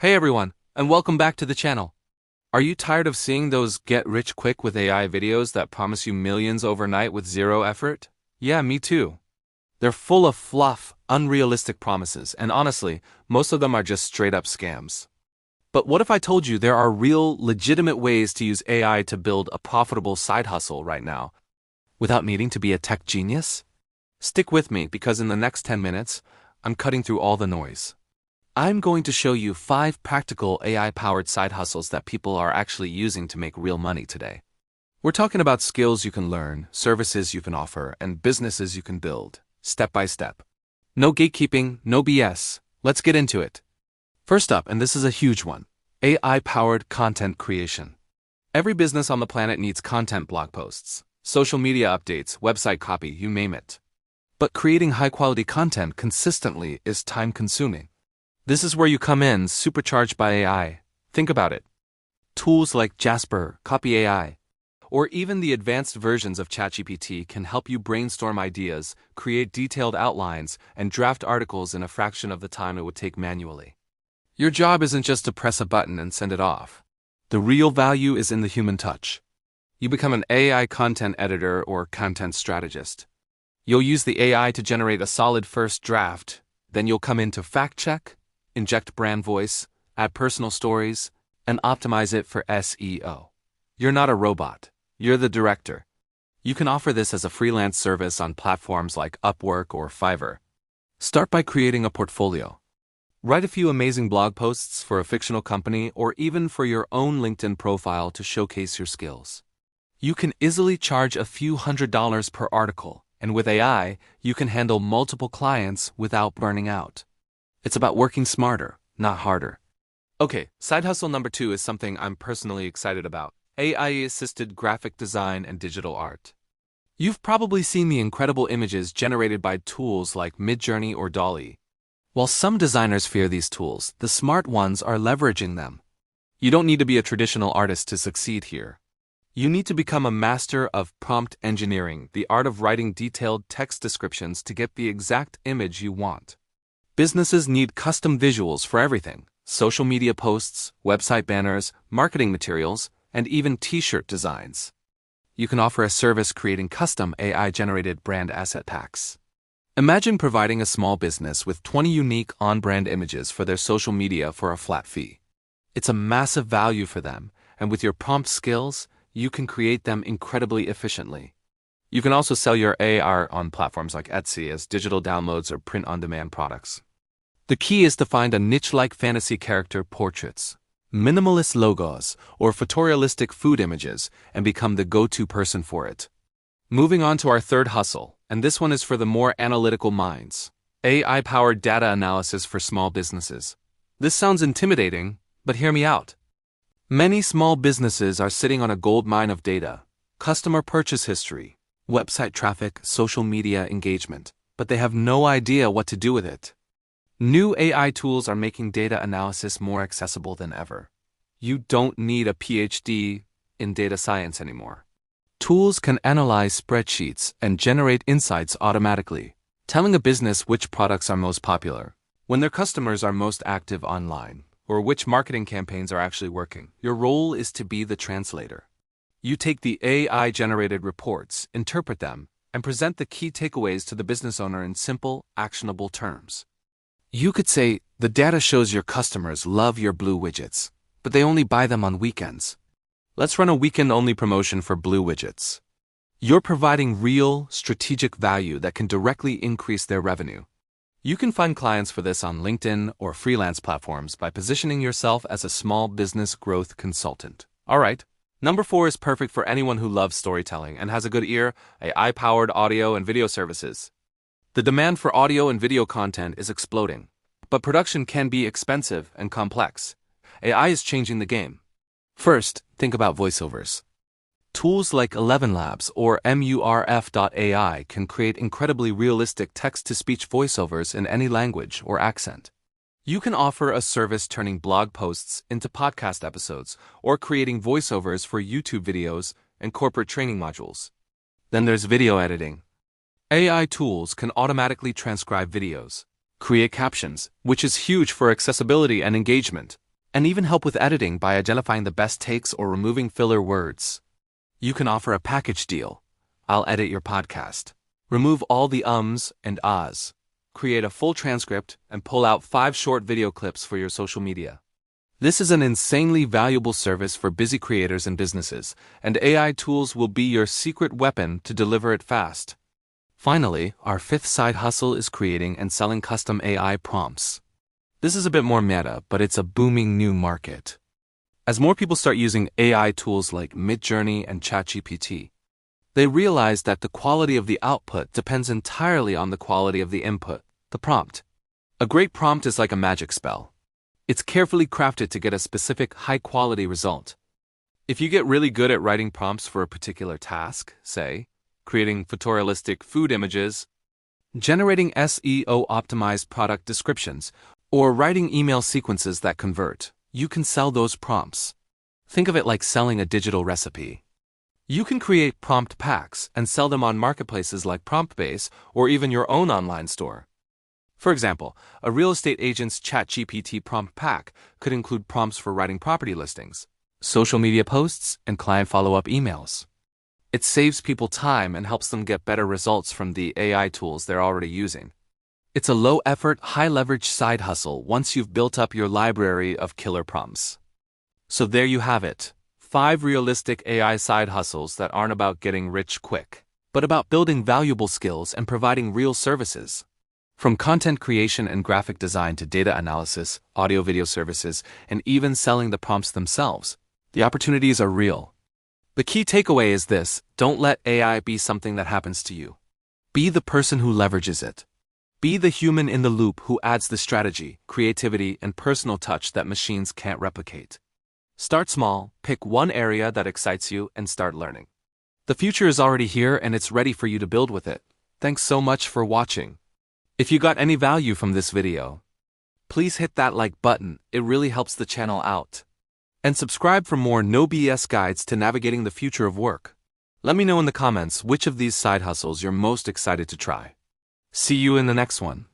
Hey everyone, and welcome back to the channel. Are you tired of seeing those get-rich-quick with AI videos that promise you millions overnight with zero effort? Yeah, me too. They're full of fluff, unrealistic promises, and honestly, most of them are just straight-up scams. But what if I told you there are real, legitimate ways to use AI to build a profitable side hustle right now, without needing to be a tech genius? Stick with me because in the next 10 minutes, I'm cutting through all the noise. I'm going to show you 5 practical AI-powered side hustles that people are actually using to make real money today. We're talking about skills you can learn, services you can offer, and businesses you can build, step by step. No gatekeeping, no BS. Let's get into it. First up, and this is a huge one, AI-powered content creation. Every business on the planet needs content blog posts, social media updates, website copy, you name it. But creating high-quality content consistently is time-consuming. This is where you come in, supercharged by AI. Think about it. Tools like Jasper, Copy AI, or even the advanced versions of ChatGPT can help you brainstorm ideas, create detailed outlines, and draft articles in a fraction of the time it would take manually. Your job isn't just to press a button and send it off. The real value is in the human touch. You become an AI content editor or content strategist. You'll use the AI to generate a solid first draft, then you'll come in to fact-check, inject brand voice, add personal stories, and optimize it for SEO. You're not a robot. You're the director. You can offer this as a freelance service on platforms like Upwork or Fiverr. Start by creating a portfolio. Write a few amazing blog posts for a fictional company or even for your own LinkedIn profile to showcase your skills. You can easily charge a few $100s per article, and with AI, you can handle multiple clients without burning out. It's about working smarter, not harder. Okay, side hustle number 2 is something I'm personally excited about. AI-assisted graphic design and digital art. You've probably seen the incredible images generated by tools like Midjourney or DALL-E. While some designers fear these tools, the smart ones are leveraging them. You don't need to be a traditional artist to succeed here. You need to become a master of prompt engineering, the art of writing detailed text descriptions to get the exact image you want. Businesses need custom visuals for everything: social media posts, website banners, marketing materials, and even t-shirt designs. You can offer a service creating custom AI-generated brand asset packs. Imagine providing a small business with 20 unique on-brand images for their social media for a flat fee. It's a massive value for them, and with your prompt skills, you can create them incredibly efficiently. You can also sell your AR on platforms like Etsy as digital downloads or print-on-demand products. The key is to find a niche-like fantasy character portraits, minimalist logos, or photorealistic food images and become the go-to person for it. Moving on to our third hustle, and this one is for the more analytical minds. AI-powered data analysis for small businesses. This sounds intimidating, but hear me out. Many small businesses are sitting on a gold mine of data: customer purchase history, website traffic, social media engagement, but they have no idea what to do with it. New AI tools are making data analysis more accessible than ever. You don't need a PhD in data science anymore. Tools can analyze spreadsheets and generate insights automatically, telling a business which products are most popular, when their customers are most active online, or which marketing campaigns are actually working. Your role is to be the translator. You take the AI-generated reports, interpret them, and present the key takeaways to the business owner in simple, actionable terms. You could say, the data shows your customers love your blue widgets, but they only buy them on weekends. Let's run a weekend-only promotion for blue widgets. You're providing real, strategic value that can directly increase their revenue. You can find clients for this on LinkedIn or freelance platforms by positioning yourself as a small business growth consultant. All right. Number 4 is perfect for anyone who loves storytelling and has a good ear: AI-powered audio and video services. The demand for audio and video content is exploding, but production can be expensive and complex. AI is changing the game. First, think about voiceovers. Tools like 11 Labs or MURF.ai can create incredibly realistic text-to-speech voiceovers in any language or accent. You can offer a service turning blog posts into podcast episodes or creating voiceovers for YouTube videos and corporate training modules. Then there's video editing. AI tools can automatically transcribe videos, create captions, which is huge for accessibility and engagement, and even help with editing by identifying the best takes or removing filler words. You can offer a package deal. I'll edit your podcast, remove all the ums and ahs, create a full transcript, and pull out 5 short video clips for your social media. This is an insanely valuable service for busy creators and businesses, and AI tools will be your secret weapon to deliver it fast. Finally, our 5th side hustle is creating and selling custom AI prompts. This is a bit more meta, but it's a booming new market. As more people start using AI tools like Midjourney and ChatGPT, they realize that the quality of the output depends entirely on the quality of the input, the prompt. A great prompt is like a magic spell. It's carefully crafted to get a specific high-quality result. If you get really good at writing prompts for a particular task, say, creating photorealistic food images, generating SEO-optimized product descriptions, or writing email sequences that convert, you can sell those prompts. Think of it like selling a digital recipe. You can create prompt packs and sell them on marketplaces like PromptBase or even your own online store. For example, a real estate agent's ChatGPT prompt pack could include prompts for writing property listings, social media posts, and client follow-up emails. It saves people time and helps them get better results from the AI tools they're already using. It's a low-effort, high-leverage side hustle once you've built up your library of killer prompts. So there you have it, 5 realistic AI side hustles that aren't about getting rich quick, but about building valuable skills and providing real services. From content creation and graphic design to data analysis, audio-video services, and even selling the prompts themselves, the opportunities are real. The key takeaway is this: don't let AI be something that happens to you. Be the person who leverages it. Be the human in the loop who adds the strategy, creativity, and personal touch that machines can't replicate. Start small, pick one area that excites you, and start learning. The future is already here and it's ready for you to build with it. Thanks so much for watching. If you got any value from this video, please hit that like button, it really helps the channel out. And subscribe for more no BS guides to navigating the future of work. Let me know in the comments which of these side hustles you're most excited to try. See you in the next one.